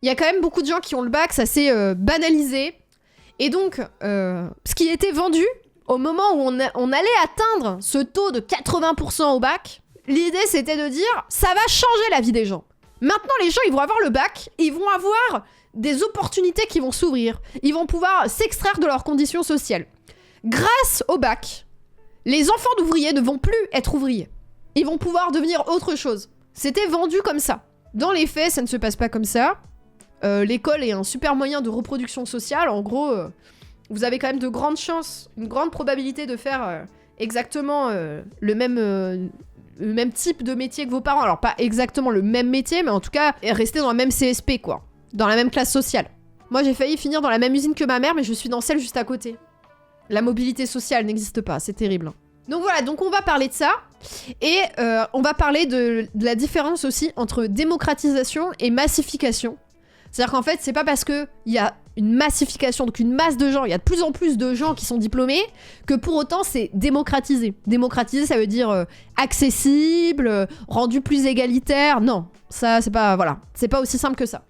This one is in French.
Il y a quand même beaucoup de gens qui ont le bac, ça s'est banalisé. Et donc, ce qui était vendu au moment où on allait atteindre ce taux de 80% au bac, l'idée c'était de dire ça va changer la vie des gens. Maintenant, les gens ils vont avoir le bac, ils vont avoir des opportunités qui vont s'ouvrir, ils vont pouvoir s'extraire de leurs conditions sociales. Grâce au bac, les enfants d'ouvriers ne vont plus être ouvriers. Ils vont pouvoir devenir autre chose. C'était vendu comme ça. Dans les faits, ça ne se passe pas comme ça. L'école est un super moyen de reproduction sociale. En gros, vous avez quand même de grandes chances, une grande probabilité de faire exactement le même type de métier que vos parents. Alors pas exactement le même métier, mais en tout cas rester dans la même CSP, quoi. Dans la même classe sociale. Moi, j'ai failli finir dans la même usine que ma mère, mais je suis dans celle juste à côté. La mobilité sociale n'existe pas, c'est terrible. Donc voilà, donc on va parler de ça. Et on va parler de la différence aussi entre démocratisation et massification. C'est-à-dire qu'en fait, c'est pas parce qu'il y a une massification, donc une masse de gens, il y a de plus en plus de gens qui sont diplômés, que pour autant c'est démocratisé. Démocratisé, ça veut dire accessible, rendu plus égalitaire. Non, ça c'est pas, voilà, c'est pas aussi simple que ça.